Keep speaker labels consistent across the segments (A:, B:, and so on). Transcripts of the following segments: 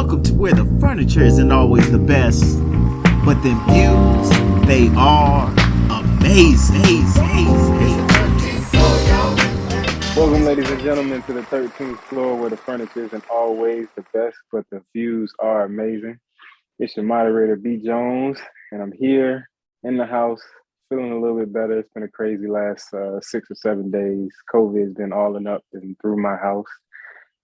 A: welcome to where the furniture isn't always the best, but them views, they are amazing.
B: Welcome, ladies and gentlemen, to the 13th floor where the furniture isn't always the best, but the views are amazing. It's your moderator, B. Jones, and I'm here in the house feeling a little bit better. It's been a crazy last 6 or 7 days. COVID's been all and up and through my house.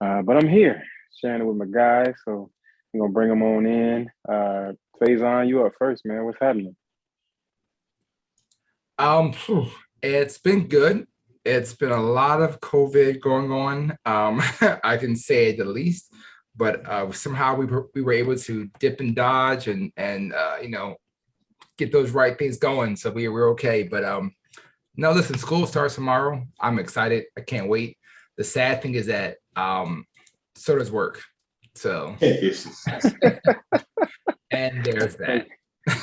B: But I'm here sharing it with my guys, so I'm going to bring them on in. Faison, you up first, man. What's happening?
C: It's been good. It's been a lot of COVID going on. I can say the least, but somehow we were able to dip and dodge and get those right things going. So we're okay. But no, listen, school starts tomorrow. I'm excited. I can't wait. The sad thing is that so does work. So and there's that.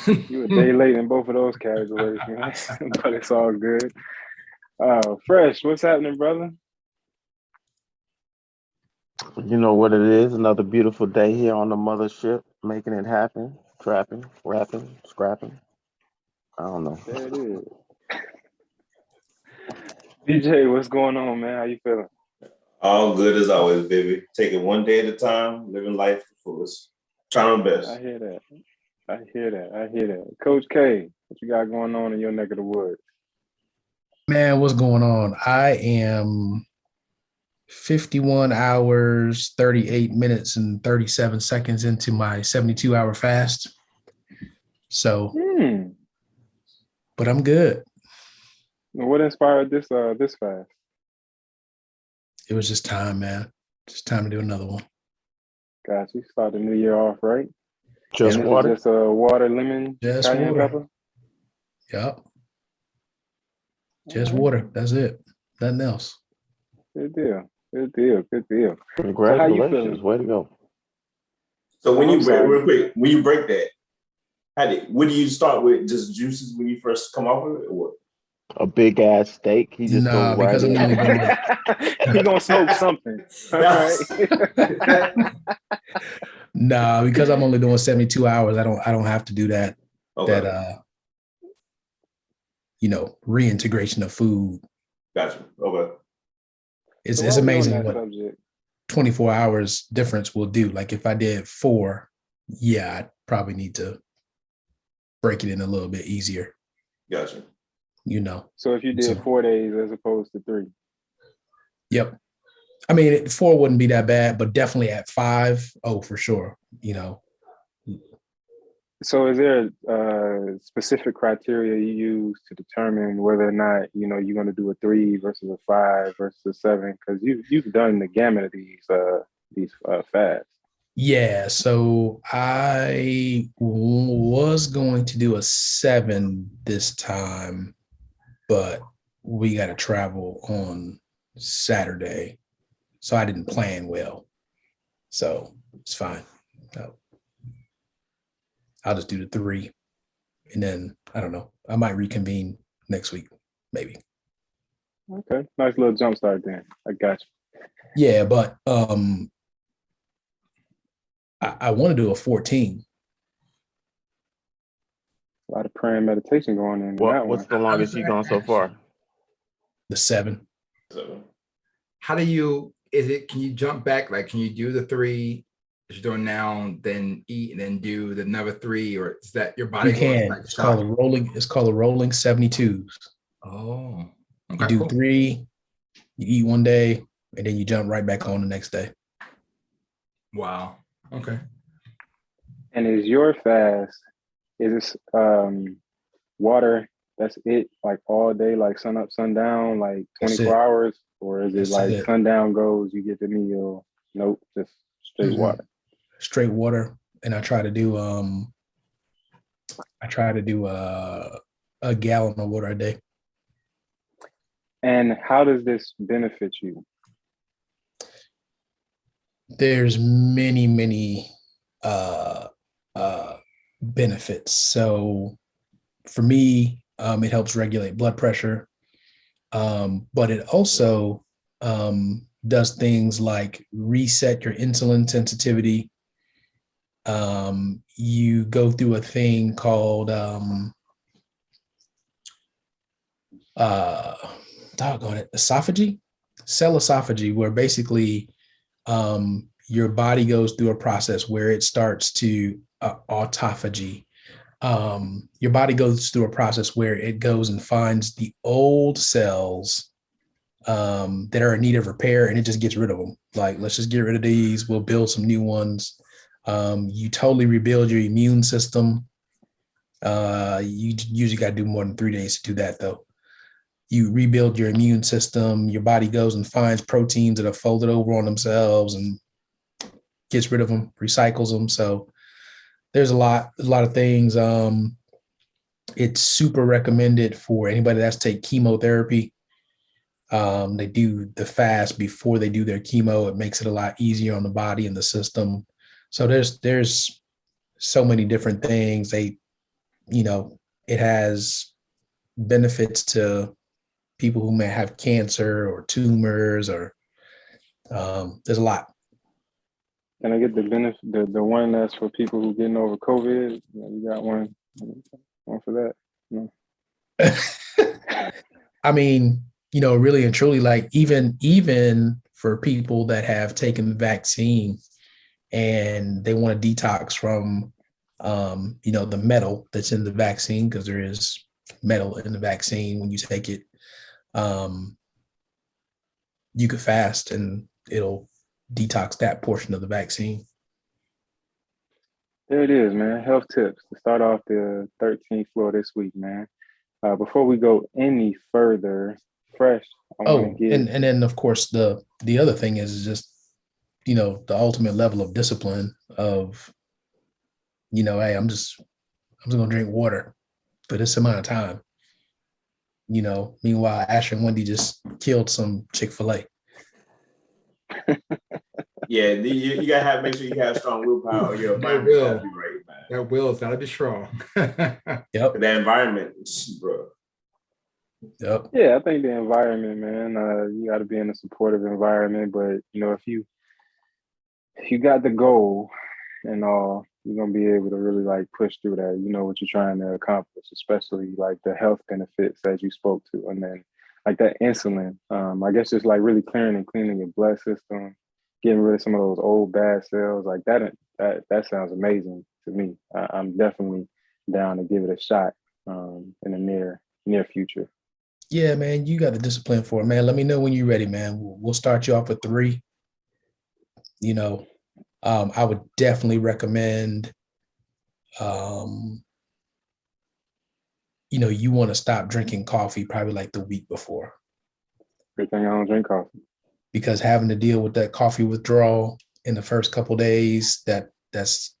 B: You a day late in both of those categories, man. But it's all good. Fresh, what's happening, brother?
D: You know what it is, another beautiful day here on the mothership, making it happen, trapping, rapping, scrapping. I don't know.
B: There it is. DJ, what's going on, man? How you feeling?
E: All good as always, baby. Taking one day at a time, living life to fullest. Trying my best.
B: I hear that. Coach K, what you got going on in your neck of the woods?
F: Man, what's going on? I am 51 hours, 38 minutes, and 37 seconds into my 72-hour fast. So, but I'm good.
B: What inspired this fast?
F: It was just time, man. Just time to do another one.
B: Gosh, you start the new year off, right?
D: Just
B: and
D: water?
B: Just water, lemon,
F: just
B: cayenne
F: water.
B: pepper?
F: Yep. Just water. That's it. Nothing else.
B: Good deal.
D: Congratulations. Way to go.
E: So when you real quick, when you break that, what do you start with? Just juices when you first come up with it, or what?
D: A big ass steak. He just
F: Nah,
D: goes right
F: because I'm
D: in.
F: only going.
B: He gonna smoke something. All right.
F: Nah, because I'm only doing 72 hours. I don't have to do that.
E: Okay.
F: That reintegration of food.
E: Gotcha. Okay.
F: It's
B: So
F: amazing what
B: subject.
F: 24 hours difference will do. Like if I did 4, yeah, I'd probably need to break it in a little bit easier.
E: Gotcha.
B: So if you did 4 days as opposed to 3.
F: Yep. I mean, 4 wouldn't be that bad, but definitely at 5, oh, for sure.
B: So is there a specific criteria you use to determine whether or not, you're going to do a 3 versus a 5 versus a 7? Because you've done the gamut of these fasts.
F: Yeah. So I was going to do a 7 this time, but we got to travel on Saturday. So I didn't plan well. So it's fine. I'll just do the 3. And then, I don't know, I might reconvene next week, maybe.
B: Okay. Nice little jump start then. I got you.
F: Yeah, but I want to do a 14.
B: A lot of prayer and meditation going in that
D: What's
B: one.
D: the longest you gone so far?
F: The 7.
C: How do you, can you jump back? Like, can you do the 3 that you're doing now, then eat, and then do the another 3, or is that your body?
F: You can. It's called a rolling 72s.
C: Oh,
F: you
C: okay,
F: do
C: cool.
F: 3, you eat one day, and then you jump right back on the next day.
C: Wow. Okay.
B: And is your fast, is this water, that's it, like all day, like sun up, sundown, like 24 hours? Or is it like sundown goes, you get the meal? Nope, just straight water.
F: Straight water. And I try to do a gallon of water a day.
B: And how does this benefit you?
F: There's many benefits. So for me, it helps regulate blood pressure, but it also does things like reset your insulin sensitivity, You go through a thing called doggone it, esophagy, cell esophagy, where basically your body goes through a process where it starts to autophagy. Your body goes through a process where it goes and finds the old cells that are in need of repair, and it just gets rid of them. Like, let's just get rid of these. We'll build some new ones. You totally rebuild your immune system. You usually got to do more than 3 days to do that, though. You rebuild your immune system. Your body goes and finds proteins that are folded over on themselves and gets rid of them, recycles them. So there's a lot of things. It's super recommended for anybody that's take chemotherapy. They do the fast before they do their chemo. It makes it a lot easier on the body and the system. So there's so many different things. It has benefits to people who may have cancer or tumors, or there's a lot.
B: Can I get the benefit, the one that's for people who getting over COVID? You got one for that? No.
F: I mean, really and truly, like even for people that have taken the vaccine and they want to detox from, the metal that's in the vaccine, because there is metal in the vaccine when you take it. You could fast and it'll detox that portion of the vaccine.
B: There it is, man. Health tips to start off the 13th floor this week, man. Before we go any further, Fresh, I want to get.
F: And then of course the other thing is just, the ultimate level of discipline of, hey, I'm just gonna drink water for this amount of time. Meanwhile, Asher and Wendy just killed some Chick-fil-A.
E: Yeah, you gotta have make sure you have strong willpower. Or your environment gotta be right, man.
C: That will's gotta be strong.
F: Yep.
E: The environment, bro.
F: Yep.
B: Yeah, I think the environment, man. You got to be in a supportive environment, but if you got the goal and all, you're gonna be able to really like push through that. You know what you're trying to accomplish, especially like the health benefits as you spoke to, and then like that insulin. I guess just like really clearing and cleaning your blood system, getting rid of some of those old bad cells, like that. That sounds amazing to me. I'm definitely down to give it a shot in the near future.
F: Yeah, man, you got the discipline for it, man. Let me know when you're ready, man. We'll start you off with 3. I would definitely recommend, you want to stop drinking coffee probably like the week before.
B: Good thing I don't drink coffee.
F: Because having to deal with that coffee withdrawal in the first couple of days, that's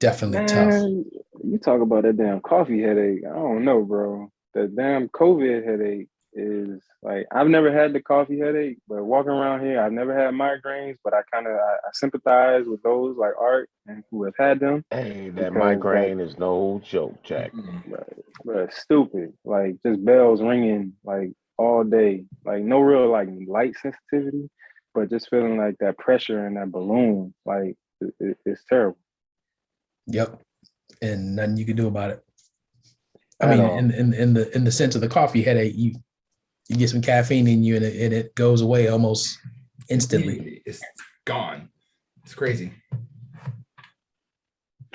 F: definitely tough.
B: You talk about that damn coffee headache. I don't know, bro. The damn COVID headache is like, I've never had the coffee headache, but walking around here, I've never had migraines, but I sympathize with those like Art and who have had them.
D: Hey, that migraine is no joke, Jack.
B: But stupid. Like just bells ringing like all day. Like no real like light sensitivity, but just feeling like that pressure in that balloon. Like it's terrible.
F: Yep. And nothing you can do about it. I mean, in the sense of the coffee headache, you get some caffeine in you and it goes away almost instantly.
C: It's gone. It's crazy.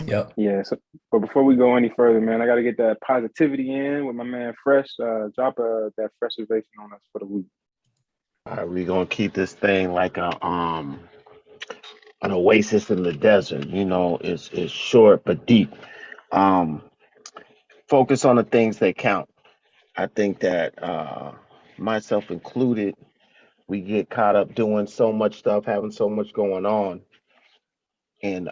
F: Yep.
B: Yeah. So, but before we go any further, man, I got to get that positivity in with my man Fresh. Drop that freshization on us for the week.
D: All right, we're gonna keep this thing like an oasis in the desert. It's short but deep. Focus on the things that count. I think that myself included, we get caught up doing so much stuff, having so much going on, and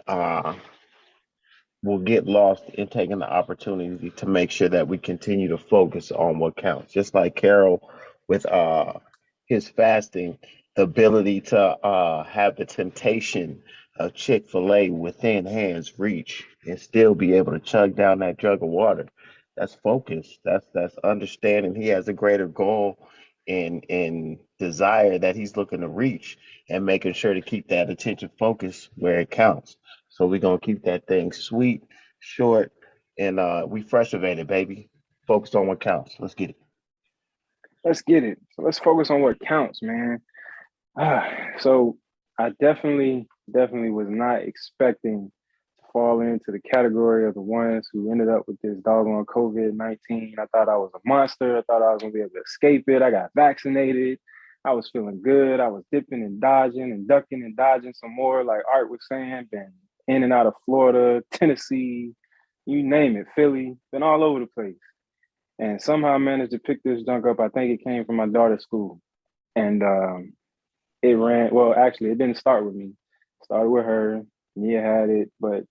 D: we'll get lost in taking the opportunity to make sure that we continue to focus on what counts. Just like Carol with his fasting, the ability to have the temptation of Chick-fil-A within hand's reach and still be able to chug down that jug of water. That's focus. That's understanding he has a greater goal and desire that he's looking to reach, and making sure to keep that attention focus where it counts. So we're gonna keep that thing sweet, short, and we fresh it, baby. Focus on what counts. Let's get it.
B: Let's get it. So let's focus on what counts, man. So I definitely was not expecting to fall into the category of the ones who ended up with this doggone COVID-19. I thought I was a monster. I thought I was gonna be able to escape it. I got vaccinated. I was feeling good. I was dipping and dodging and ducking and dodging some more, like Art was saying, been in and out of Florida, Tennessee, you name it, Philly, been all over the place. And somehow I managed to pick this junk up. I think it came from my daughter's school. And it ran, well, actually, it didn't start with me. It started with her. Nia had it, but,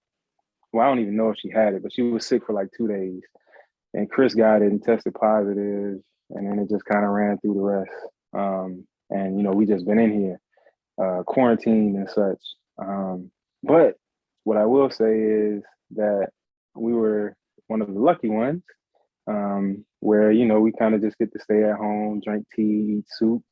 B: well, I don't even know if she had it, but she was sick for like 2 days. And Chris got it and tested positive, and then it just kind of ran through the rest. And, you know, we just been in here, quarantined and such. But what I will say is that we were one of the lucky ones, where, you know, we kind of just get to stay at home, drink tea, eat soup,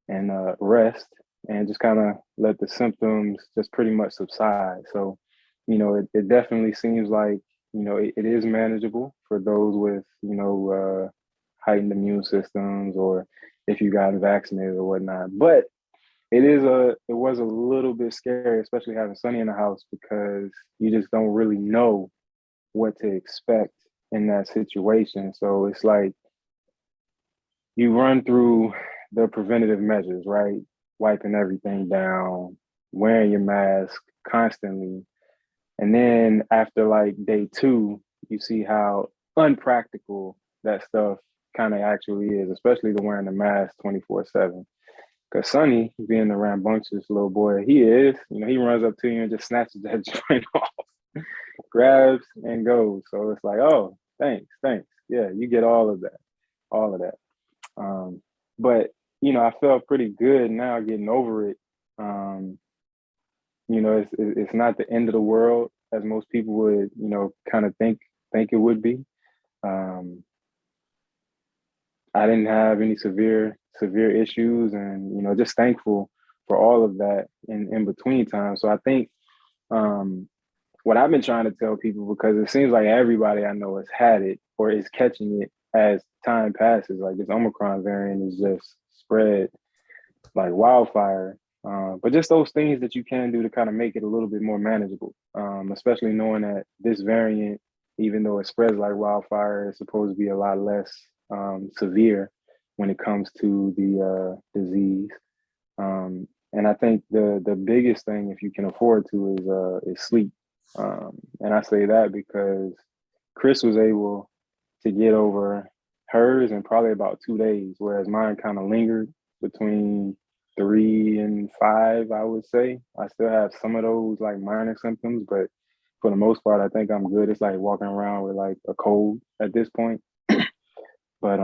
B: and rest, and just kind of let the symptoms just pretty much subside. So, you know, it definitely seems like, you know, it is manageable for those with, you know, heightened immune systems, or if you got vaccinated or whatnot. But it was a little bit scary, especially having Sonny in the house, because you just don't really know what to expect in that situation. So it's like you run through the preventative measures, right? Wiping everything down, wearing your mask constantly. And then after like day 2, you see how unpractical that stuff kind of actually is, especially the wearing the mask 24/7. Because Sonny, being the rambunctious little boy he is, you know, he runs up to you and just snatches that joint off, grabs and goes. So it's like, oh, thanks. Yeah, you get all of that. But, you know, I felt pretty good now getting over it. You know, it's not the end of the world as most people would, you know, kind of think it would be. I didn't have any severe issues, and, you know, just thankful for all of that in between time. So I think what I've been trying to tell people, because it seems like everybody I know has had it or is catching it as time passes, like this Omicron variant is just spread like wildfire. But just those things that you can do to kind of make it a little bit more manageable, especially knowing that this variant, even though it spreads like wildfire, is supposed to be a lot less severe when it comes to the disease. And I think the biggest thing, if you can afford to, is sleep. And I say that because Chris was able to get over hers in probably about 2 days, whereas mine kind of lingered between 3 and 5, I would say. I still have some of those like minor symptoms, but for the most part, I think I'm good. It's like walking around with like a cold at this point. But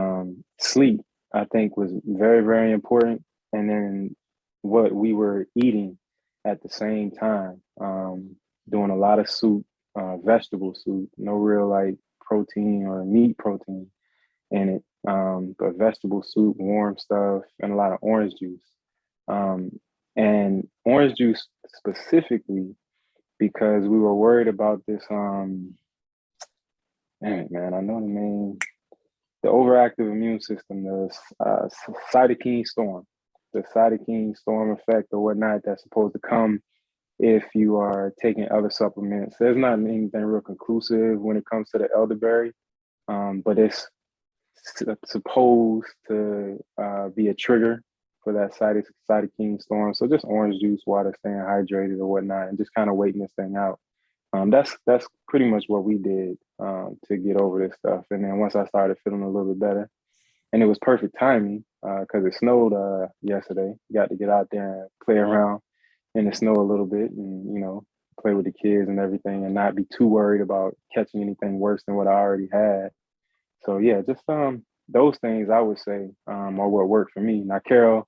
B: sleep, I think, was very, very important. And then what we were eating at the same time, doing a lot of soup, vegetable soup, no real like protein or meat protein in it, but vegetable soup, warm stuff, and a lot of orange juice. And orange juice specifically because we were worried about this. Dang it, man, I know the name. The overactive immune system, the cytokine storm, the cytokine storm effect or whatnot that's supposed to come if you are taking other supplements. There's not anything real conclusive when it comes to the elderberry, but it's supposed to be a trigger for that cytokine storm. So just orange juice, water, staying hydrated or whatnot, and just kind of waiting this thing out. That's pretty much what we did to get over this stuff. And then once I started feeling a little bit better, and it was perfect timing because it snowed yesterday. Got to get out there and play around in the snow a little bit, and, you know, play with the kids and everything, and not be too worried about catching anything worse than what I already had. So yeah, just those things I would say are what worked for me. Now, Carol,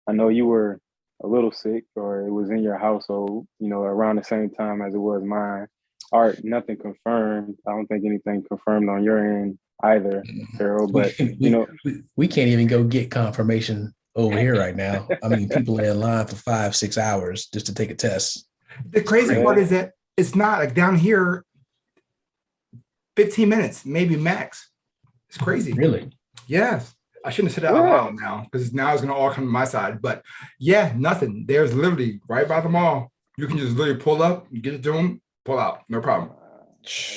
B: I know you were a little sick, or it was in your household, you know, around the same time as it was mine. Art, nothing confirmed. I don't think anything confirmed on your end either, Carol. But you know,
F: we can't even go get confirmation over here right now. I mean, people are in line for 5-6 hours just to take a test.
C: The crazy part is that it's not like down here, 15 minutes, maybe max. It's crazy.
F: Really?
C: Yes. I shouldn't have said that out loud now because now it's going to all come to my side. But yeah, nothing. There's literally right by the mall. You can just literally pull up, get it to them, pull out. No problem.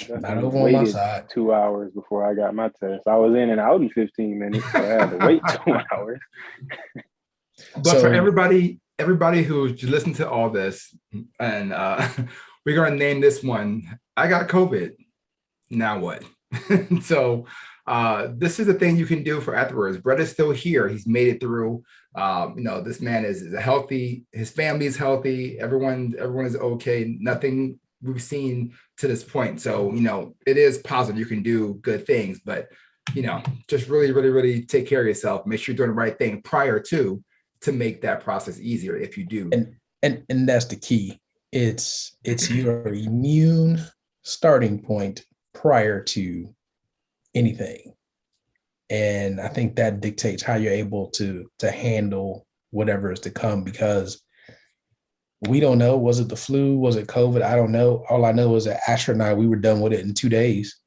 F: Not over on my side.
B: 2 hours before I got my test. I was in and out in 15 minutes, but I had to wait 2 hours.
C: But for everybody who's listened to all this, and we're going to name this one, I got COVID. Now what? So this is the thing you can do for afterwards. Brett is still here. He's made it through. This man is healthy. His family is healthy. Everyone is okay. Nothing we've seen to this point. So, it is positive. You can do good things, but, just really, really, really take care of yourself. Make sure you're doing the right thing prior to make that process easier if you do.
F: And that's the key. It's your immune starting point prior to anything. And I think that dictates how you're able to handle whatever is to come, because we don't know. Was it the flu? Was it COVID? I don't know. All I know is that Asher and I, we were done with it in 2 days.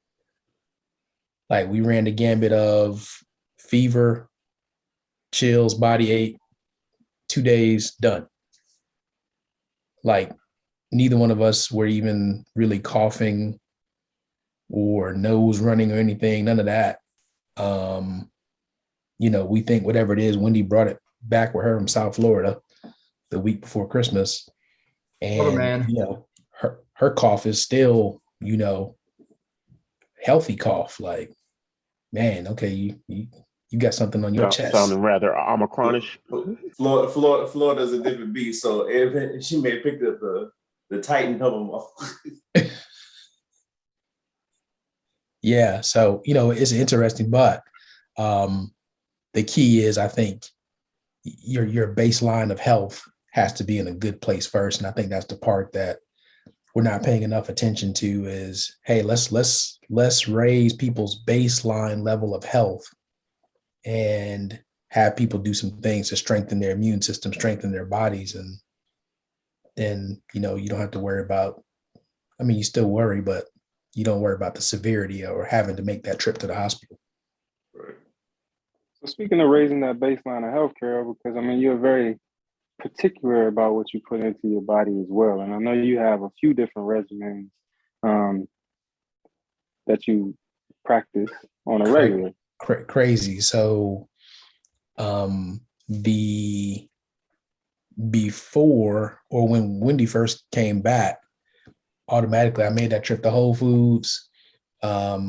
F: Like, we ran the gambit of fever, chills, body ache, 2 days, done. Like, neither one of us were even really coughing or nose running or anything, none of that. We think whatever it is, Wendy brought it back with her from South Florida the week before Christmas. And, her cough is still, healthy cough. Like, man, okay, you got something on your chest.
D: Sounding rather Omicronish.
E: Florida's a different beast, so she may have picked up the Titan of them.
F: Yeah, so it's interesting, but the key is, I think, your baseline of health has to be in a good place first, and I think that's the part that we're not paying enough attention to. Is, hey, let's raise people's baseline level of health and have people do some things to strengthen their immune system, strengthen their bodies, and then you don't have to worry about. I mean, you still worry, but you don't worry about the severity or having to make that trip to the hospital.
E: Right.
B: So speaking of raising that baseline of health, Carol, because you're very particular about what you put into your body as well. And I know you have a few different regimens that you practice on a regular.
F: Crazy. So before, or when Wendy first came back, automatically I made that trip to Whole Foods. I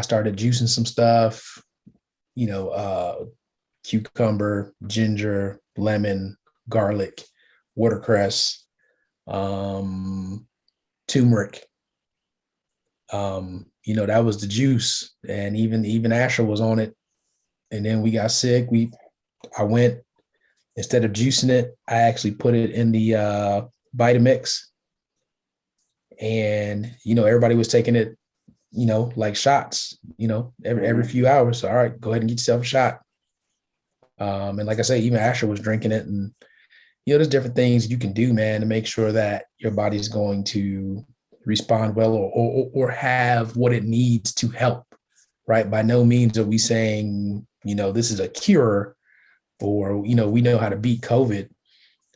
F: started juicing some stuff, cucumber, ginger, lemon, garlic, watercress, turmeric. That was the juice. And even Asher was on it. And then we got sick. I went, instead of juicing it, I actually put it in the Vitamix. And, everybody was taking it, like shots, every few hours. So, all right, go ahead and get yourself a shot. And like I say, even Asher was drinking it. And, there's different things you can do, man, to make sure that your body's going to respond well or have what it needs to help, right? By no means are we saying, this is a cure, or, we know how to beat COVID.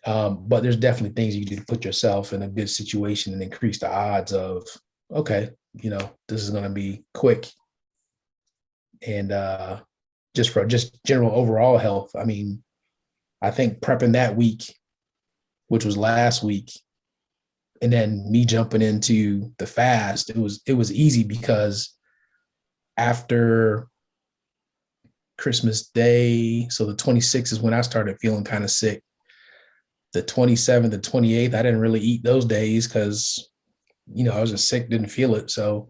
F: But there's definitely things you can do to put yourself in a good situation and increase the odds of, okay, this is going to be quick. And just general overall health. I mean, I think prepping that week, which was last week, and then me jumping into the fast, it was easy, because after Christmas Day, so the 26th is when I started feeling kind of sick. The 27th and 28th, I didn't really eat those days because, I was just sick, didn't feel it. So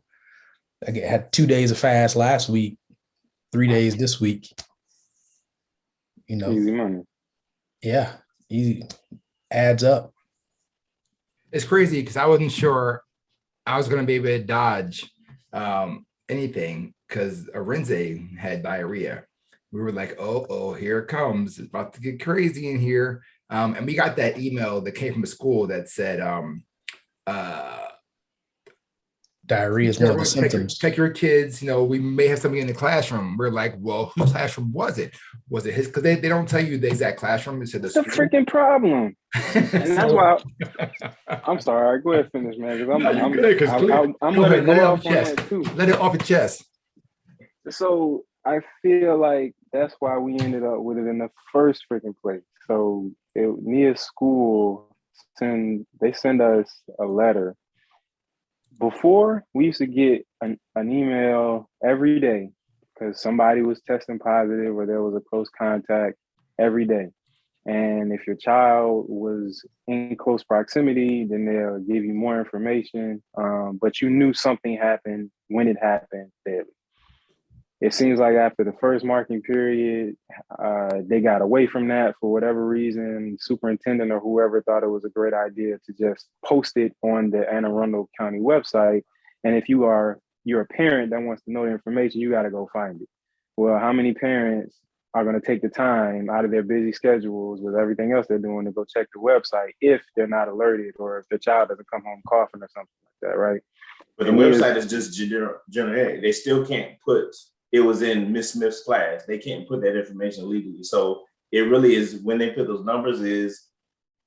F: I had 2 days of fast last week, 3 days this week.
B: Easy money.
F: Yeah, easy. Adds up.
C: It's crazy because I wasn't sure I was going to be able to dodge anything because Arenze had diarrhea. We were like, oh, here it comes. It's about to get crazy in here. And we got that email that came from the school that said,
F: Diarrhea is one of the symptoms.
C: Check your kids. We may have something in the classroom. We're like, well, whose classroom was it? Was it his? Because they don't tell you the exact classroom. It's the
B: freaking problem. And that's why I'm sorry. Go ahead, finish, man. Because I'm gonna go off on that too.
C: Let it off your chest.
B: So I feel like that's why we ended up with it in the first freaking place. So near school, they send us a letter. Before, we used to get an email every day because somebody was testing positive or there was a close contact every day. And if your child was in close proximity, then they'll give you more information. But you knew something happened when it happened daily. It seems like after the first marking period, they got away from that for whatever reason. Superintendent or whoever thought it was a great idea to just post it on the Anne Arundel County website. And if you're a parent that wants to know the information, you got to go find it. Well, how many parents are going to take the time out of their busy schedules with everything else they're doing to go check the website if they're not alerted or if their child doesn't come home coughing or something like that, right?
E: But the website is just general. They still can't put it was in Miss Smith's class. They can't put that information legally. So it really is when they put those numbers is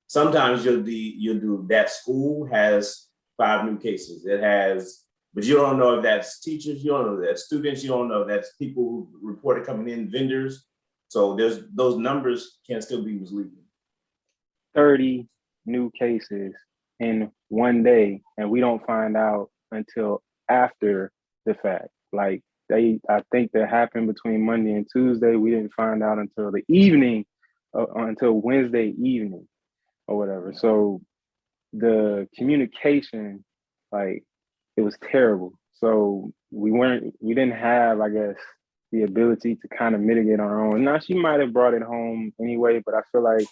E: sometimes you'll do that school has 5 new cases. It has, but you don't know if that's teachers, you don't know if that's students, you don't know if that's people who reported coming in, vendors. So those numbers can still be misleading.
B: 30 new cases in one day, and we don't find out until after the fact. Like I think that happened between Monday and Tuesday. We didn't find out until the evening, until Wednesday evening or whatever. So the communication, like, it was terrible. So we didn't have, I guess, the ability to kind of mitigate our own. Now, she might have brought it home anyway, but I feel like,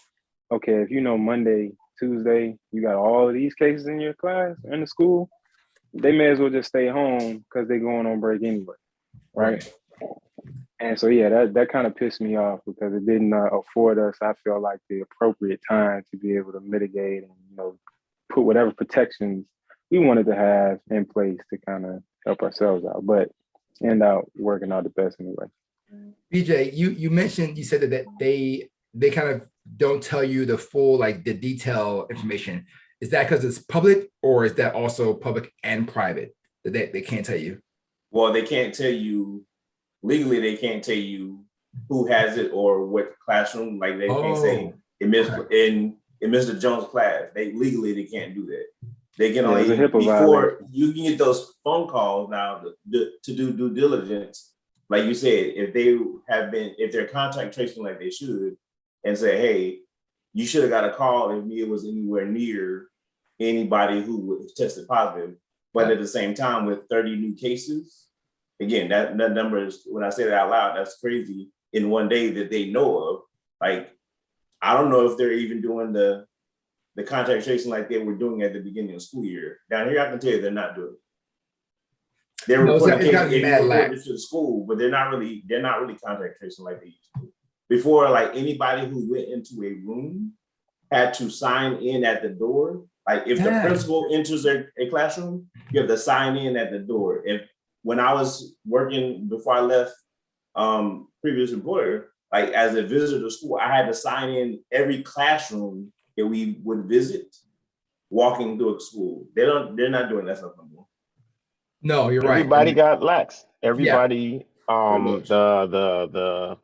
B: okay, if you know Monday, Tuesday, you got all of these cases in your class, in the school, they may as well just stay home because they're going on break anyway. Right. And so, yeah, that kind of pissed me off because it didn't afford us, I feel like, the appropriate time to be able to mitigate and, put whatever protections we wanted to have in place to kind of help ourselves out, but end out working out the best anyway.
C: BJ, you said that they kind of don't tell you the full, like the detail information. Is that because it's public or is that also public and private that they can't tell you?
E: Well, they can't tell you legally. They can't tell you who has it or what classroom. Like they can't say in Mr. Jones' class. They can't do that. They can only before you can get those phone calls now to do due diligence. Like you said, if they're contact tracing like they should, and say, hey, you should have got a call if Mia was anywhere near anybody who was tested positive. But at the same time, with 30 new cases, again, that number is, when I say that out loud, that's crazy in one day that they know of. Like, I don't know if they're even doing the contact tracing like they were doing at the beginning of the school year. Down here, I can tell you they're not doing it. They're reporting cases to the school, but they're not really contact tracing like they used to. Before, like anybody who went into a room had to sign in at the door. Like if the principal enters a classroom, you have to sign in at the door. When I was working before I left previous employer, like as a visitor to school, I had to sign in every classroom that we would visit walking through a school. They're not doing that stuff anymore.
C: No, you're right.
D: Everybody got lax. Everybody, the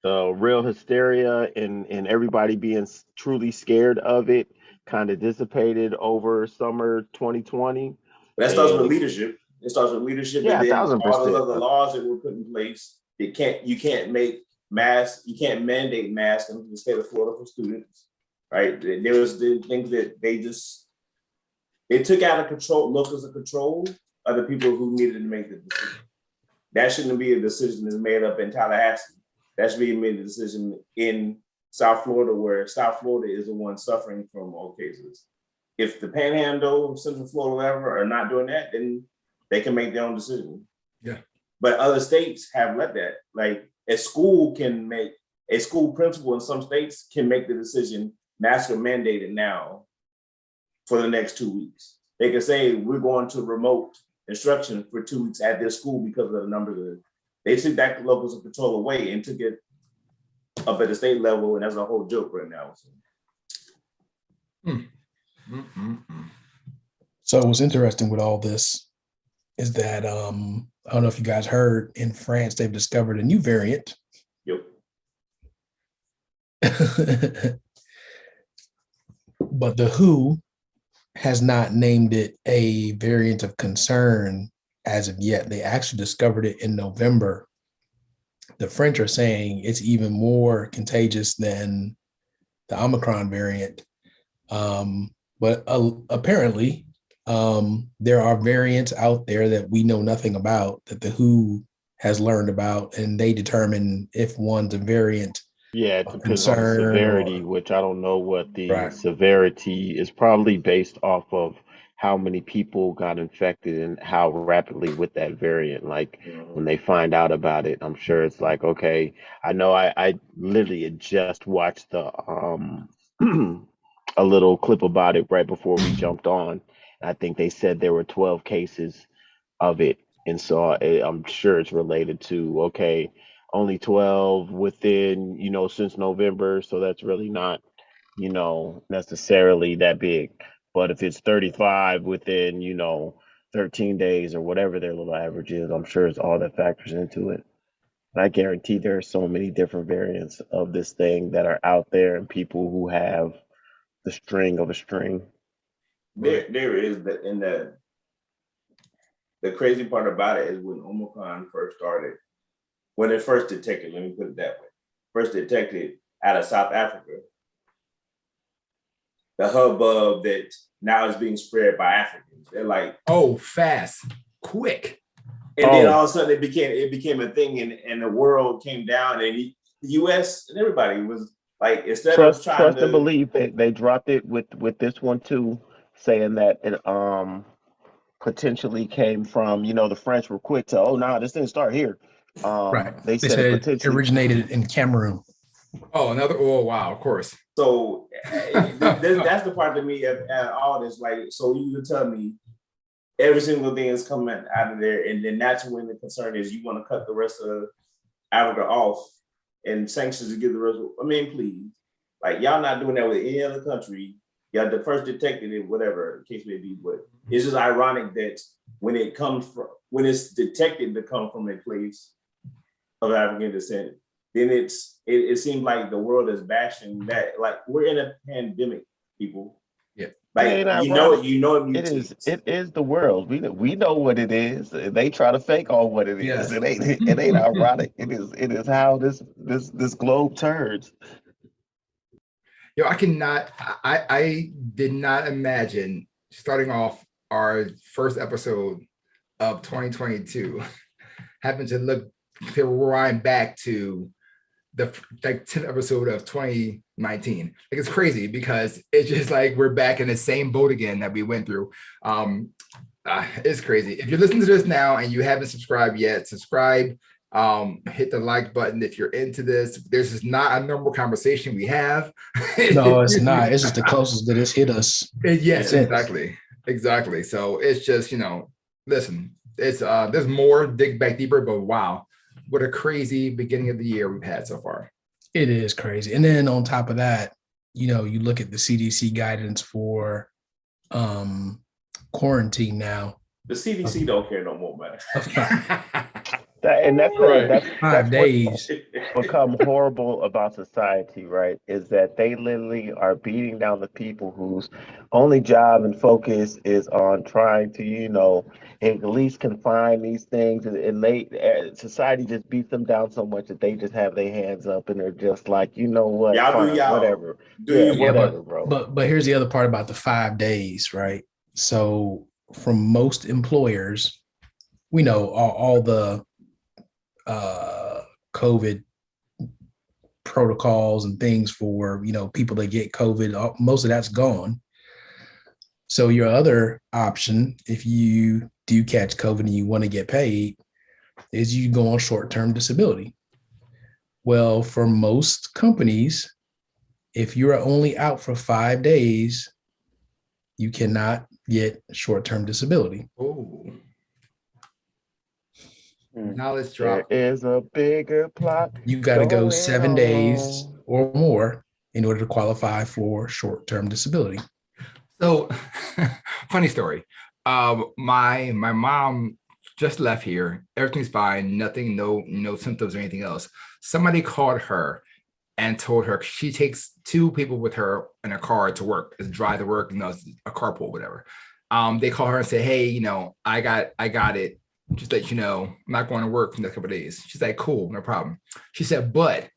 D: real hysteria and everybody being truly scared of it kind of dissipated over summer 2020.
E: That starts with leadership. It starts with leadership,
D: yeah,
E: and then
D: 1000%.
E: all those other laws that were put in place. You can't make masks. You can't mandate masks in the state of Florida for students, right? There was the things that they took out of control, locus of control of the people who needed to make the decision. That shouldn't be a decision that's made up in Tallahassee. That should be made a decision in South Florida, where South Florida is the one suffering from all cases. If the Panhandle, Central Florida, whatever, are not doing that, then they can make their own decision.
C: Yeah.
E: But other states have let that. Like a school principal in some states can make the decision, mask are mandated now for the next 2 weeks. they can say we're going to remote instruction for 2 weeks at their school because of the numbers of they took that locus of control away and took it up at the state level, and that's a whole joke right now.
F: So what's interesting with all this is that I don't know if you guys heard, in France they've discovered a new variant.
E: Yep.
F: But the WHO has not named it a variant of concern as of yet. They actually discovered it in November. The French are saying it's even more contagious than the Omicron variant. But apparently, there are variants out there that we know nothing about, that the WHO has learned about, and they determine if one's a variant.
D: Yeah, it depends on the severity, which I don't know what the severity is. Probably based off of how many people got infected and how rapidly with that variant. Like when they find out about it, I'm sure it's like, okay, I know I literally had just watched the a little clip about it right before we jumped on. I think they said there were 12 cases of it. And so I'm sure it's related to, okay, only 12 within, since November. So that's really not, necessarily that big. But if it's 35 within, 13 days or whatever their little average is, I'm sure it's all that factors into it. And I guarantee there are so many different variants of this thing that are out there, and people who have the string of a string.
E: There is the crazy part about it is when Omicron first started, when it first detected, let me put it that way, first detected out of South Africa, the hubbub that now is being spread by Africans. They're like,
C: oh, fast, quick.
E: And then all of a sudden it became a thing, and the world came down, and the US and everybody was like, instead of trying
D: trust and believe, they dropped it with this one too, saying that it potentially came from, the French were quick to, oh no, this didn't start here. They said it potentially
F: originated in Cameroon.
C: Oh wow, of course.
E: So that's the part to me at all this, like, so you can tell me every single thing is coming out of there, and then that's when the concern is you want to cut the rest of Africa off and sanctions to give the rest of, I mean, please, like, y'all not doing that with any other country. Y'all the first detected it, whatever the case may be, but it's just ironic that when it's detected to come from a place of African descent, then it seems like the world is bashing that. Like, we're in a pandemic, people.
C: Yeah.
E: Like,
D: it is the world. We know what it is. They try to fake all what it is.
C: Yes.
D: It ain't ironic. It is how this globe turns.
C: Yo, I did not imagine starting off our first episode of 2022 having to rewind back to the 10th episode of 2019. Like, it's crazy because it's just like we're back in the same boat again that we went through. It's crazy. If you're listening to this now and you haven't subscribed yet, subscribe. Hit the like button if you're into this. This is not a normal conversation we have.
F: No, it's not. It's just the closest that it's hit us.
C: Yes, exactly. So it's just, listen, it's there's more, dig back deeper, but wow, what a crazy beginning of the year we've had so far.
F: It is crazy. And then on top of that, you look at the CDC guidance for quarantine now.
E: The CDC don't care no more, man.
D: That's
F: 5 days.
D: Become horrible about society, right? Is that they literally are beating down the people whose only job and focus is on trying to, at least confine these things, and society just beats them down so much that they just have their hands up and they're just like, you know what,
E: y'all
D: fine,
E: do y'all.
D: whatever,
F: Whatever,
D: bro.
F: But here's the other part about the 5 days, right? So from most employers, we know all the COVID protocols and things for, people that get COVID, most of that's gone. So your other option, if you do catch COVID and you want to get paid, is you go on short-term disability. Well, for most companies, if you are only out for 5 days, you cannot get short-term disability.
C: Oh,
B: Mm.
C: knowledge
D: There
C: drop.
D: is a bigger plot
F: You got to go
D: going
F: 7 days
D: on.
F: or more in order to qualify for short-term disability.
C: So, funny story. My mom just left here. Everything's fine. Nothing, no symptoms or anything else. Somebody called her and told her she takes two people with her in a car to work, to drive to work, it's a carpool, whatever. They call her and say, hey, I got it. Just let you know, I'm not going to work for the next couple of days. She's like, cool, no problem. She said, but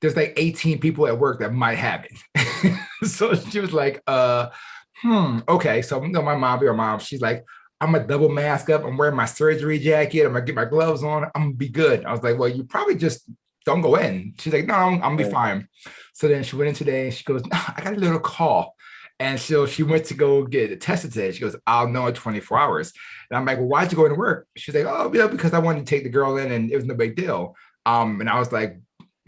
C: there's like 18 people at work that might have it. So she was like, okay. So my mom, she's like, I'm gonna double mask up. I'm wearing my surgery jacket. I'm gonna get my gloves on. I'm gonna be good. I was like, well, you probably just don't go in. She's like, no, I'm gonna be fine. So then she went in today and she goes, no, I got a little call. And so she went to go get it tested today. She goes, I'll know in 24 hours. And I'm like, well, why'd you go to work? She's like, oh, yeah, because I wanted to take the girl in and it was no big deal. And I was like,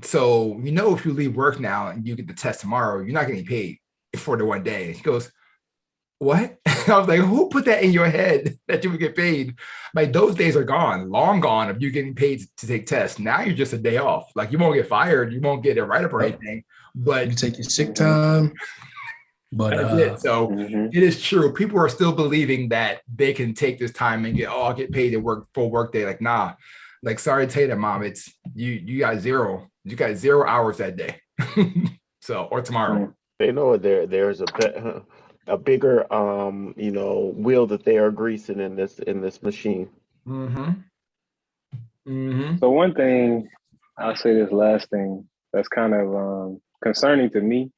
C: so, if you leave work now and you get the test tomorrow, you're not getting paid for the one day. She goes, what? I was like, who put that in your head that you would get paid? Like, those days are gone, long gone of you getting paid to take tests. Now you're just a day off. Like, you won't get fired, you won't get a write-up or anything, but
F: you take your sick time. But
C: that's it. So
B: Mm-hmm.
C: it is true. People are still believing that they can take this time and I'll get paid to work full work day. Like, nah. Like, sorry to tell you that, mom. It's you got zero. You got 0 hours that day. So, or tomorrow.
D: They know there's a bigger wheel that they are greasing in this machine.
C: Mm-hmm. Mm-hmm.
B: So one thing, I'll say this last thing that's kind of concerning to me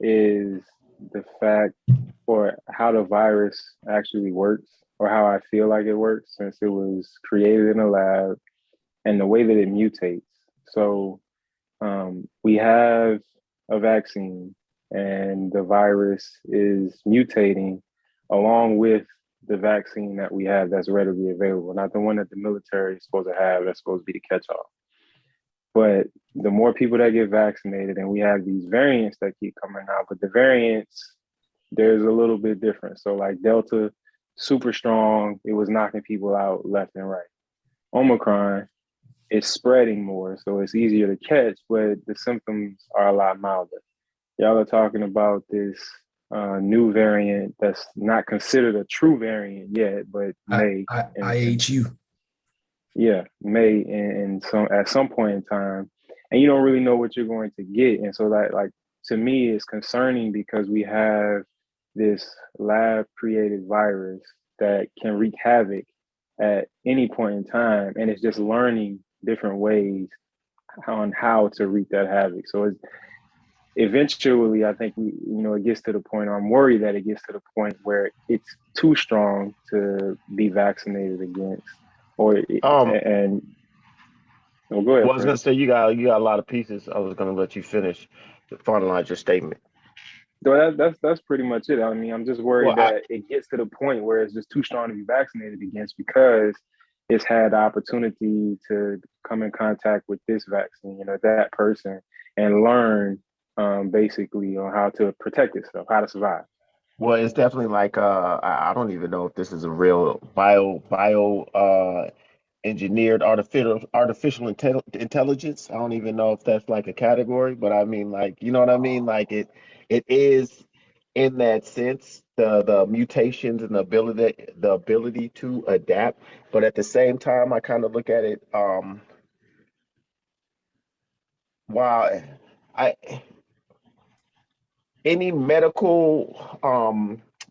B: is the fact or how the virus actually works or how I feel like it works since it was created in a lab and the way that it mutates. So we have a vaccine and the virus is mutating along with the vaccine that we have that's readily available, not the one that the military is supposed to have that's supposed to be the catch all. But the more people that get vaccinated, and we have these variants that keep coming out, but the variants, there's a little bit different. So, like Delta, super strong, it was knocking people out left and right. Omicron, it's spreading more, so it's easier to catch, but the symptoms are a lot milder. Y'all are talking about this new variant that's not considered a true variant yet, but may.
F: IHU.
B: Yeah, may in some at some point in time, and you don't really know what you're going to get, and so that like to me is concerning because we have this lab created virus that can wreak havoc at any point in time, and it's just learning different ways on how to wreak that havoc. So it's eventually, I think it gets to the point. I'm worried that it gets to the point where it's too strong to be vaccinated against, or
D: Um,
B: and well, go ahead,
D: well, I was
B: Prince.
D: gonna say you got a lot of pieces. I was gonna let you finish to finalize your statement.
B: So that's pretty much it. I mean, I'm just
D: Well,
B: worried that it gets to the point where it's just too strong to be vaccinated against because it's had the opportunity to come in contact with this vaccine, that person, and learn basically on how to protect itself, how to survive.
D: well, it's definitely like I don't even know if this is a real bio engineered artificial intelligence. I don't even know if that's like a category, but I mean, like, you know what I mean? Like it is in that sense the mutations and the ability to adapt, but at the same time I kind of look at it while I any medical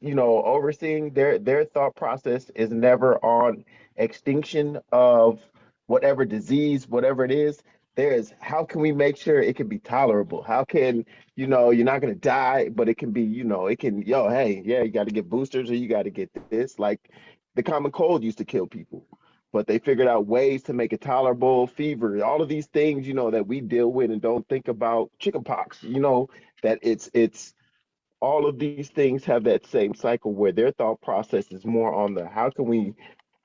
D: overseeing their thought process is never on extinction of whatever disease, whatever it is. There's how can we make sure it can be tolerable? How can you're not gonna die, but it can be, it can, hey, yeah, you got to get boosters or you got to get this. Like the common cold used to kill people, but they figured out ways to make it tolerable. Fever, all of these things, that we deal with and don't think about. Chickenpox, that it's all of these things have that same cycle where their thought process is more on the how can we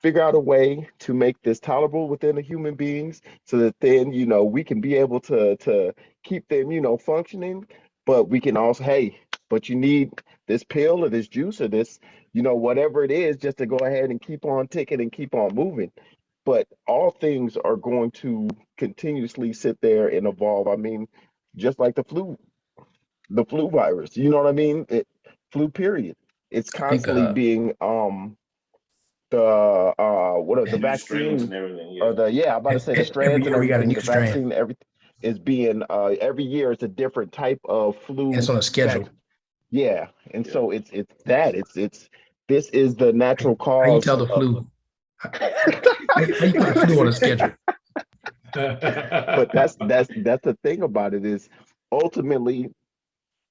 D: figure out a way to make this tolerable within the human beings so that then we can be able to keep them functioning, but we can also, hey, but you need this pill or this juice or this whatever it is, just to go ahead and keep on ticking and keep on moving. But all things are going to continuously sit there and evolve. I mean, just like the flu virus, you know what I mean? Flu period. It's
F: I think
D: constantly being the what are the
E: The new strains
D: vaccine
E: and everything.
D: or
E: Yeah.
D: the yeah, I'm about to say the
F: every
D: strands and
F: year we got a
D: everything,
F: new
D: the
F: strand,
D: vaccine, everything is being every year it's a different type of
F: and it's
D: flu
F: on a
D: vac.
F: schedule.
D: Yeah, and
E: Yeah.
D: so it's that it's this is the natural
F: How you
D: cause
F: tell the
D: of,
F: flu? How you put the flu on a schedule?
D: but that's the thing about it is ultimately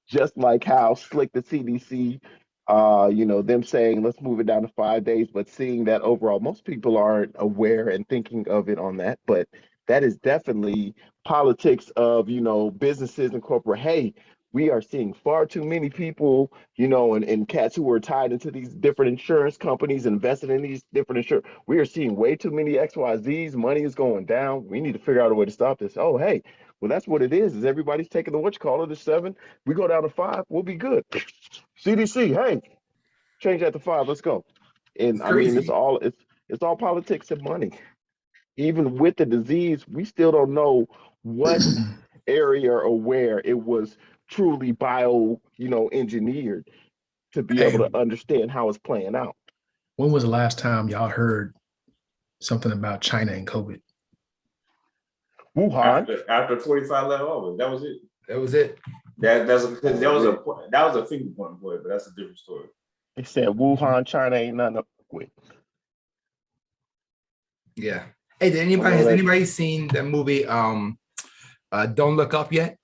D: just like how slick the CDC, them saying let's move it down to 5 days, but seeing that overall, most people aren't aware and thinking of it on that. But that is definitely politics of, businesses and corporate. Hey, we are seeing far too many people, and cats who are tied into these different insurance companies, invested in these different insurance. We are seeing way too many XYZs. Money is going down. We need to figure out a way to stop this. Oh, hey, well, that's what it is everybody's taking the what you call it, the 7. We go down to 5, we'll be good. CDC, hey, change that to 5. Let's go. And
C: It's
D: I mean,
C: crazy.
D: it's all politics and money. Even with the disease, we still don't know what area or where it was truly engineered to be
F: Hey,
D: able to understand how it's playing out.
F: when was the last time y'all heard something about China and COVID?
D: Wuhan,
E: After 45 left over, that was it.
C: That was it.
E: That was a finger point for it, but that's a different story.
D: they said Wuhan, China ain't nothing up with.
C: Yeah. Hey,
D: I know
C: has
D: that,
C: anybody seen the movie Don't Look Up yet?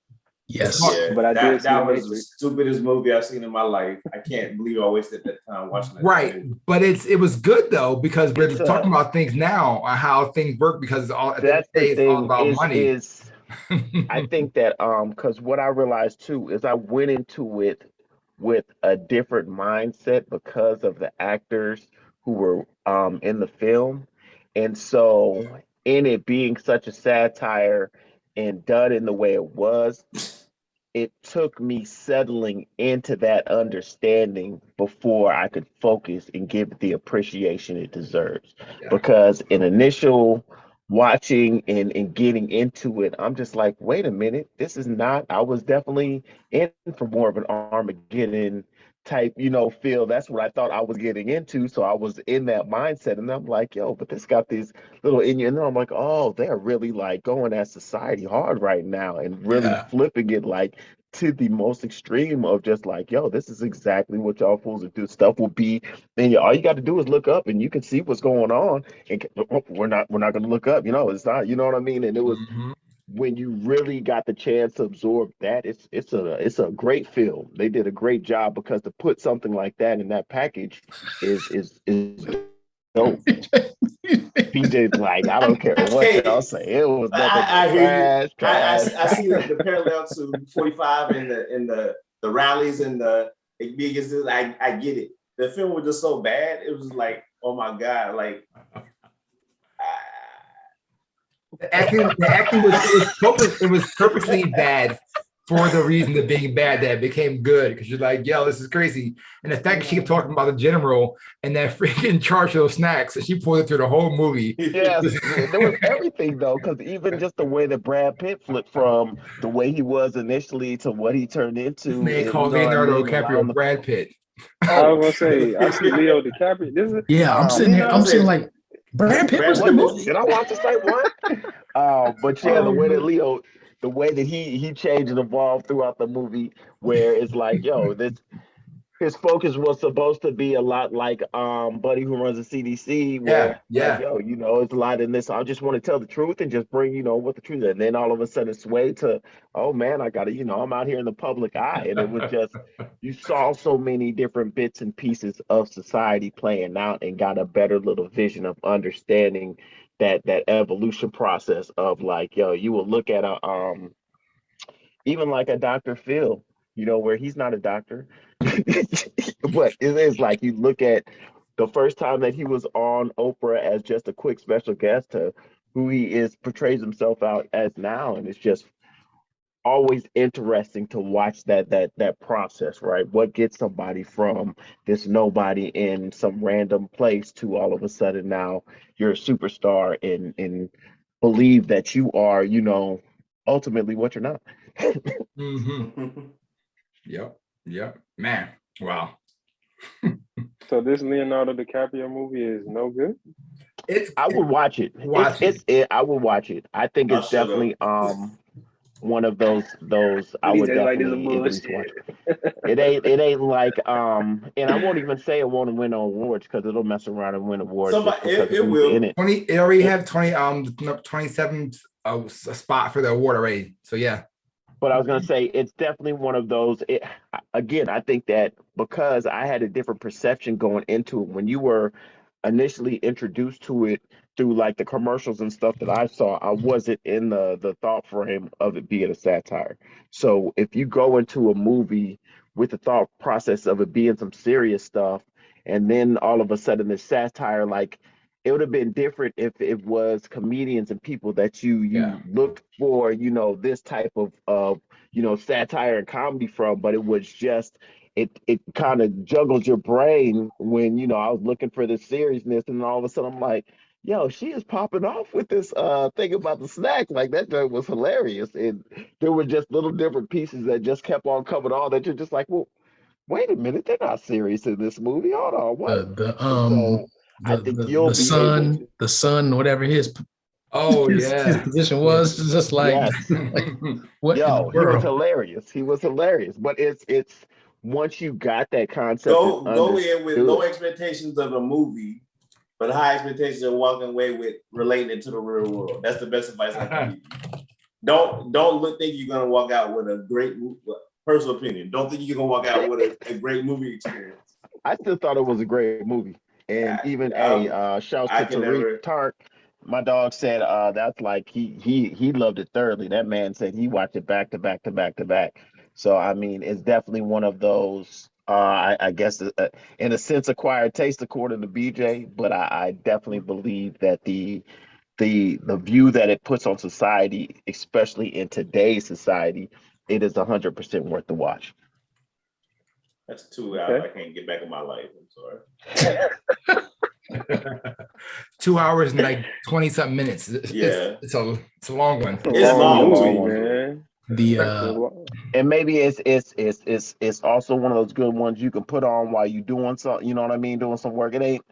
F: Yes.
E: Yeah,
B: But I did see the
E: that was the
B: Matrix.
E: stupidest movie I've seen in my life. I can't believe I wasted that time watching that.
C: Right,
E: movie.
C: but it was good though because we're
D: it's
C: talking about things now, how things work because it's all at the end of
D: that's
C: the
D: the
C: day it's all
D: thing
C: about money.
D: is I think that because what I realized too is I went into it with a different mindset because of the actors who were in the film. And so in it being such a satire and done in the way it was, it took me settling into that understanding before I could focus and give it the appreciation it deserves.
C: Yeah.
D: Because in initial watching and getting into it, I'm just like, wait a minute, this is not, I was definitely in for more of an Armageddon type, feel. That's what I thought I was getting into. So I was in that mindset and I'm like, yo, but this got these little in you. And then I'm like, oh, they're really like going at society hard right now and really
F: Yeah.
D: flipping it like to the most extreme of just like, yo, this is exactly what y'all fools would do. Stuff will be, and all you got to do is look up, and you can see what's going on. And we're not going to look up. It's not. You know what I mean? And it was
C: Mhm.
D: when you really got the chance to absorb that. It's a great film. They did a great job because to put something like that in that package is dope. PJ's like, I don't care what y'all
E: Hey,
D: say. It was nothing but
E: I hear you.
D: trash, trash,
E: I
D: trash.
E: see the parallel to 45 and the rallies and the biggest. I get it. The film was just so bad. It was like, oh my god, like.
C: The acting was purposely bad for the reason of being bad that it became good because you're like, yo, this is crazy. And the fact that she kept talking about the general and that freaking charge of those snacks, and she pulled it through the whole movie.
D: Yes, there was everything though, because even just the way that Brad Pitt flipped from the way he was initially to what he turned
C: This
D: into,
C: man
D: and you
C: called
D: know what I
C: Leonardo
D: mean, allowing
C: DiCaprio
D: the
C: Brad Pitt.
B: I
D: oh,
B: was gonna say, I see Leo DiCaprio. This is
F: Yeah, I'm sitting here.
E: I
F: I'm
D: Leonardo,
F: sitting
E: said
F: like Brad Pitt was
E: Brad
F: in the
E: Pitt
D: what
F: movie.
D: did I watch the same one? But yeah, the
F: Oh,
D: way that
F: man.
D: Leo, the way that he changed and evolved throughout the movie, where it's like, yo, this his focus was supposed to be a lot like Buddy who runs the CDC,
C: Yeah,
D: where like,
C: yeah.
D: yo, it's a lot in this. I just want to tell the truth and just bring, what the truth is. And then all of a sudden sway to, oh man, I gotta, I'm out here in the public eye. And it was just you saw so many different bits and pieces of society playing out and got a better little vision of understanding that evolution process of like, yo, you will look at a even like a Dr. Phil, where he's not a doctor. But it is like you look at the first time that he was on Oprah as just a quick special guest to who he is portrays himself out as now, and it's just always interesting to watch that process, right? What gets somebody from this nobody in some random place to all of a sudden now you're a superstar and believe that you are, ultimately what you're not.
C: Mm-hmm. Yep. Yep. Man. Wow.
B: So this Leonardo DiCaprio movie is no good.
C: It's
D: I would watch it.
C: watch it.
D: I would watch it. I think
E: I'll
D: it's
E: shut up.
D: definitely one of those I
B: What he
D: would
B: just like this is
D: definitely at least watch.
B: bullshit.
D: It ain't like and I won't even say it won't win awards because it'll mess around and win awards just
E: Somebody,
D: because of
E: it
D: who's in
E: will.
D: it.
C: 20, it already have 20 27 a spot for the award already. So yeah.
D: But I was gonna say it's definitely one of those. Again, I think that because I had a different perception going into it when you were initially introduced to it through like the commercials and stuff that I saw, I wasn't in the thought frame of it being a satire. So if you go into a movie with the thought process of it being some serious stuff, and then all of a sudden the satire, like it would have been different if it was comedians and people that you
C: Yeah.
D: looked for, this type of satire and comedy from, but it was just it kind of juggles your brain when I was looking for this seriousness, and all of a sudden I'm like, yo, she is popping off with this thing about the snack. Like that joke was hilarious. And there were just little different pieces that just kept on coming on that you're just like, well, wait a minute, they're not serious in this movie. Hold on, what?
F: The the
D: And so I
F: the
D: think
F: the
D: you'll
F: the
D: be able
F: son,
D: to.
F: the son, whatever
C: Oh
F: his
C: yeah.
F: position
C: Yeah.
F: was, it's just like
D: Yes.
F: like what in the
D: Yo, he was
F: world?
D: hilarious. He was hilarious. But it's once you got that concept and
E: Go in with low
D: understood.
E: expectations of a movie, but high expectations of walking away with relating it to the real world. That's the best advice I can give you. Don't think you're gonna walk out with a great personal opinion. Don't think you're gonna walk out with a great movie experience.
D: I still thought it was a great movie. And even shouts
E: I
D: to
E: can
D: Tariq
E: never.
D: Tark. My dog said that's like he loved it thoroughly. That man said he watched it back to back to back to back. So I mean, it's definitely one of those. I guess in a sense acquired taste according to BJ, but I definitely believe that the view that it puts on society, especially in today's society, it is 100% worth the watch.
E: That's 2 hours
B: Okay.
E: I can't get back in my life. I'm sorry.
C: 2 hours and like 20 something minutes.
E: Yeah.
C: It's a long one.
E: It's long
D: It's a
B: movie,
D: long
E: too.
D: one.
B: man.
F: The
B: It's a long.
D: And maybe it's also one of those good ones you can put on while you're doing something. You know what I mean? Doing some work. It ain't.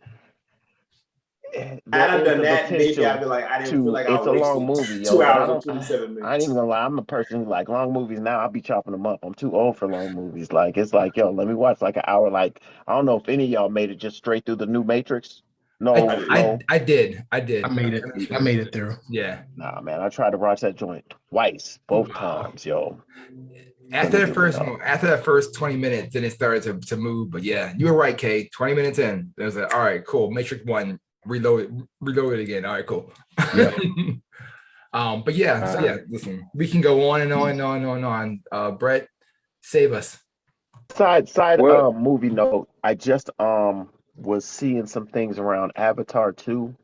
D: There
E: Had I
D: is
E: done
D: the
E: that, maybe I'd
D: potential
E: be like, I didn't feel
D: to.
E: like I
D: It's a long
E: wasted
D: movie,
E: two
D: yo. But I
E: hours and
D: don't.
E: 27
D: I ain't
E: minutes.
D: even gonna lie. I'm a person who like long movies now. I'll be chopping them up. I'm too old for long movies. Like it's like, yo, let me watch like an hour. Like I don't know if any of y'all made it just straight through the new Matrix.
C: I,
D: No,
C: I
D: no.
C: I did. I
F: I
C: did.
F: made it. I made it through.
C: Yeah.
D: Nah, man. I tried to watch that joint twice, both
C: Wow.
D: times, yo.
C: After
D: Couldn't
C: that
D: do it,
C: first
D: dog.
C: after that first 20 minutes, then it started to move. But yeah, you were right, Kay. 20 minutes in, it was like, all right, cool. Matrix one, reload it again. All right, cool.
D: Yeah.
C: But yeah, so yeah, listen, we can go on and on and on and on and on. Brett, save us.
D: Side
B: What?
D: movie note. I just was seeing some things around Avatar 2.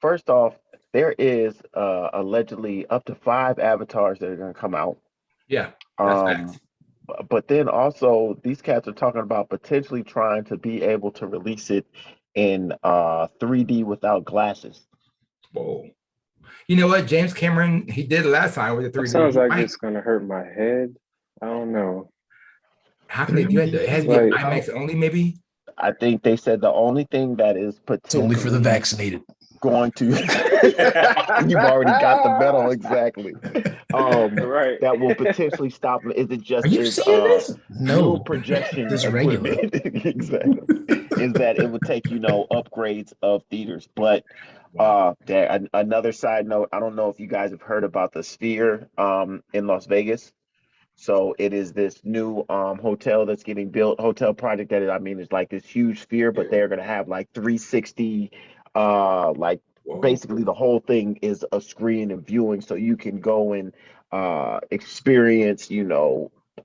D: First off, there is allegedly up to 5 avatars that are gonna come out.
C: Yeah, that's
D: Um
C: fact.
D: but then also these cats are talking about potentially trying to be able to release it in 3D without glasses.
C: Whoa. You know what? James Cameron, he did it last time with the
B: That
C: 3D.
B: sounds
C: He
B: like
C: might.
B: it's gonna hurt my head. I don't know.
C: How can they do it? It has to be
B: Like,
C: IMAX only, maybe.
D: I think they said the only thing that is
F: It's only for the
D: potentially
F: vaccinated.
D: going to you've already got the medal exactly.
B: right.
D: That will potentially stop them is it
F: Are
D: just
F: you
D: is
F: seeing this?
D: new
F: No,
D: projection
F: just regular.
D: equipment exactly is that it would take upgrades of theaters. But
C: Wow.
D: another side note, I don't know if you guys have heard about the Sphere in Las Vegas. So it is this new hotel that's getting built, hotel project that I mean is like this huge sphere, but they're gonna have like 360 like
C: Whoa.
D: basically the whole thing is a screen and viewing so you can go and experience,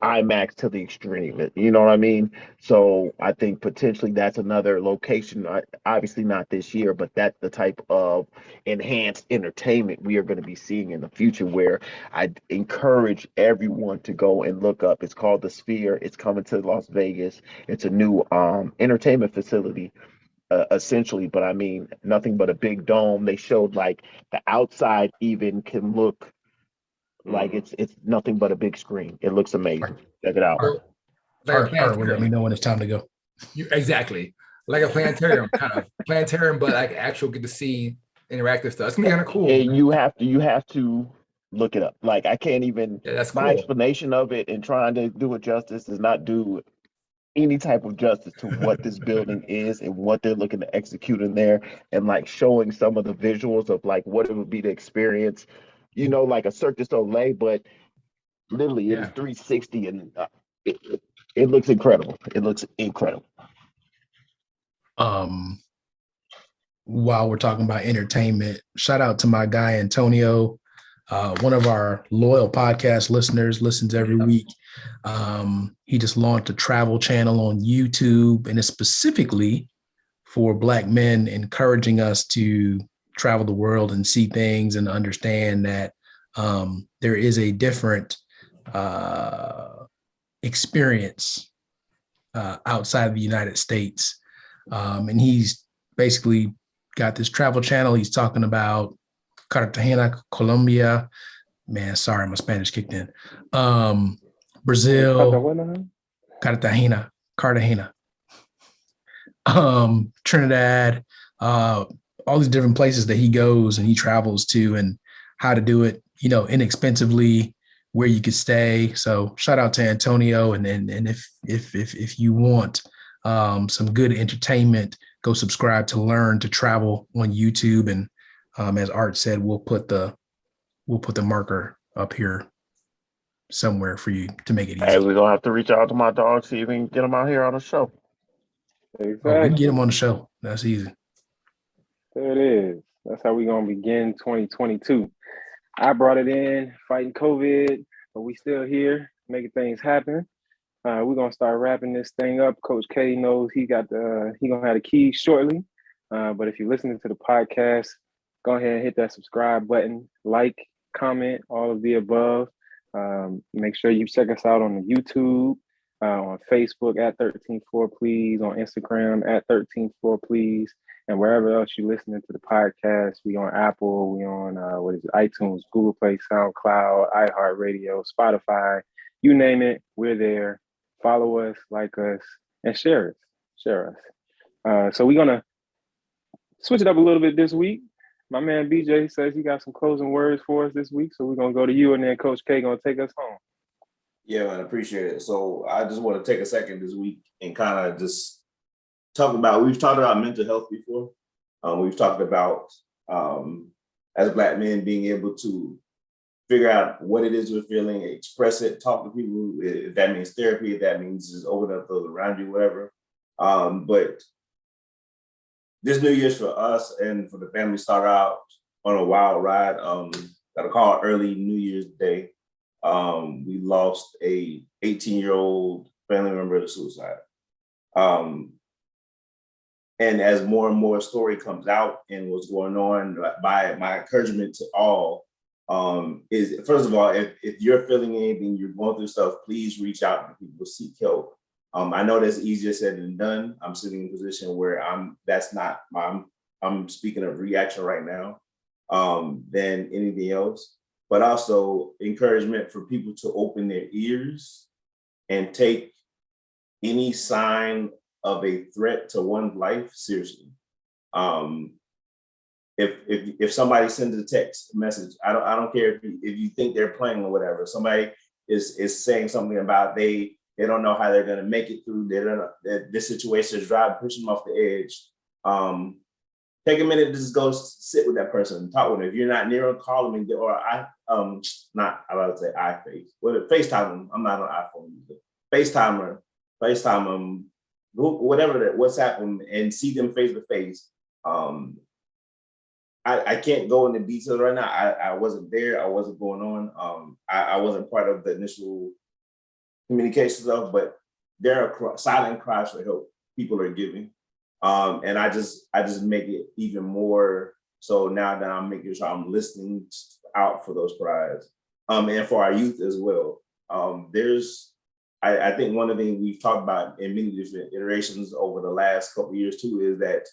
D: IMAX to the extreme. You know what I mean? So I think potentially that's another location. Obviously not this year, but that's the type of enhanced entertainment we are going to be seeing in the future. Where I encourage everyone to go and look up. It's called the Sphere. It's coming to Las Vegas. It's a new entertainment facility. Essentially, but I mean, nothing but a big dome. They showed like the outside even can look like
E: Mhm.
D: it's nothing but a big screen. It looks amazing. Check it out.
C: So, like a
F: Art will let me
C: planetarium.
F: know when it's time to go.
C: Exactly. Like a planetarium, kind of planetarium, but like actual get to see interactive stuff. It's gonna be kind of cool.
D: And you have to look it up. Like I can't even
C: Yeah, that's
D: my
C: cool.
D: explanation of it and trying to do it justice does not do any type of justice to what this building is and what they're looking to execute in there and like showing some of the visuals of like what it would be to experience, like a Cirque du Soleil, but literally it is
C: Yeah.
D: 360 and it looks incredible. It looks incredible.
F: Um, while we're talking about entertainment, shout out to my guy Antonio, one of our loyal podcast listeners, listens every week. He just launched a travel channel on YouTube, and it's specifically for Black men, encouraging us to travel the world and see things and understand that there is a different experience outside of the United States. And he's basically got this travel channel. He's talking about Cartagena, Colombia. Man, sorry, my Spanish kicked in. Brazil, Cartagena, Trinidad, all these different places that he goes and he travels to, and how to do it, inexpensively, where you could stay. So shout out to Antonio. And if you want some good entertainment, go subscribe to Learn to Travel on YouTube. And as Art said, we'll put the marker up here somewhere for you to make it
D: Hey,
F: easy.
D: we're gonna have to reach out to my dog, see if we can get him out here on the show.
F: Oh, we can get
B: Exactly.
F: him on the show. That's easy.
B: There it is. That's how we're gonna begin 2022. I brought it in, fighting COVID, but we still here, making things happen. We're gonna start wrapping this thing up. Coach K knows he gonna have the keys shortly. But if you're listening to the podcast, go ahead and hit that subscribe button, like, comment, all of the above. Make sure you check us out on the YouTube, on Facebook at 13th Floor Please, on Instagram at 13th Floor Please, and wherever else you're listening to the podcast. We on Apple, we on iTunes, Google Play, SoundCloud, iHeartRadio, Spotify, you name it, we're there. Follow us, like us, and share us. Share us. So we're gonna switch it up a little bit this week. My man BJ says he got some closing words for us this week, so we're gonna go to you, and then Coach K gonna take us home.
E: Yeah, man, appreciate it. So I just want to take a second this week and kind of just we've talked about mental health before. We've talked about as Black men being able to figure out what it is we're feeling, express it, talk to people. If that means therapy, if that means just open up those around you, whatever. But this New Year's for us and for the family start out on a wild ride. Got a call early New Year's Day. We lost a 18-year-old family member to suicide. And as more and more story comes out and what's going on, by my encouragement to all is, first of all, if you're feeling anything, you're going through stuff, please reach out to people, seek help. I know that's easier said than done. I'm sitting in a position where I'm speaking of reaction right now than anything else, but also encouragement for people to open their ears and take any sign of a threat to one's life seriously. If somebody sends a text message, I don't care if you think they're playing or whatever. Somebody is saying something about they don't know how they're going to make it through. They don't know that this situation is pushing them off the edge. Take a minute to just go sit with that person and talk with them. If you're not near them, call them and get, or not I about to say FaceTime them. I'm not on iPhone user. FaceTime them, whatever that WhatsApp them and see them face to face. I can't go into details right now. I wasn't there. I wasn't going on. I wasn't part of the initial communication stuff, but there are silent cries for help people are giving. And I just make it even more so now that I'm making sure I'm listening out for those cries. And for our youth as well. I think one of the things we've talked about in many different iterations over the last couple of years too is that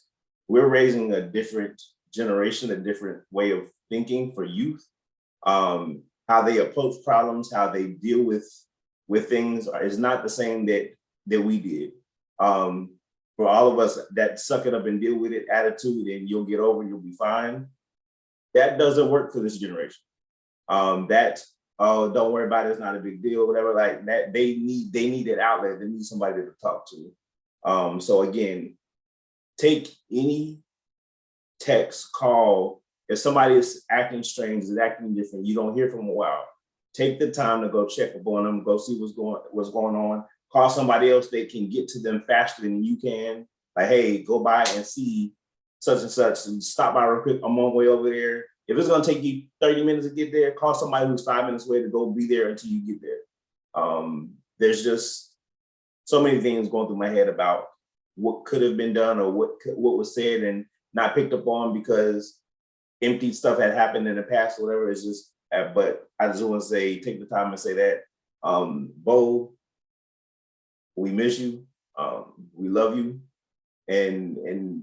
E: we're raising a different generation, a different way of thinking for youth. How they approach problems, how they deal with things is not the same that we did. For all of us that suck it up and deal with it attitude and you'll get over, you'll be fine. That doesn't work for this generation. Don't worry about it, it's not a big deal, whatever, like that. They need an outlet, they need somebody to talk to. So again, take any text, call. If somebody is acting strange, is acting different, you don't hear from them a while, take the time to go check up on them, go see what's going on. Call somebody else that can get to them faster than you can. Like, hey, go by and see such and such, and stop by real quick. I'm on my way over there. If it's gonna take you 30 minutes to get there, call somebody who's 5 minutes away to go be there until you get there. There's just so many things going through my head about what could have been done or what was said and not picked up on because empty stuff had happened in the past or whatever. It's just, but I just want to say, take the time and say that, Bo, we miss you, we love you, and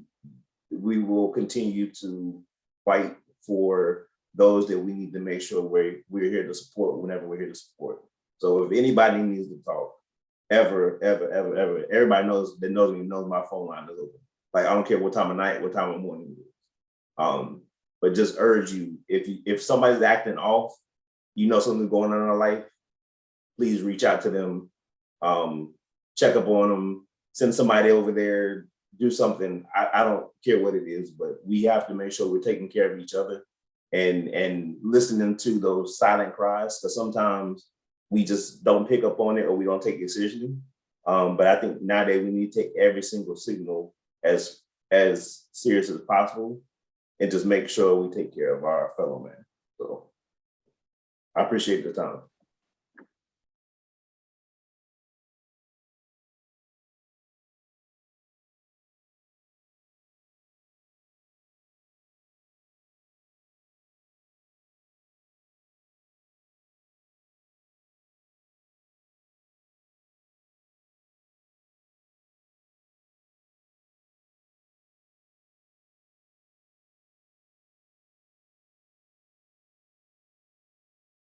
E: we will continue to fight for those that we need to make sure we're here to support whenever we're here to support. So if anybody needs to talk, ever, everybody knows me knows my phone line is open. Like, I don't care what time of night, what time of morning it is. But just urge you, if somebody's acting off, you know something's going on in their life, please reach out to them, check up on them, send somebody over there, do something. I don't care what it is, but we have to make sure we're taking care of each other and listening to those silent cries, because sometimes we just don't pick up on it or we don't take it seriously. But I think nowadays we need to take every single signal as serious as possible and just make sure we take care of our fellow man. So I appreciate the time.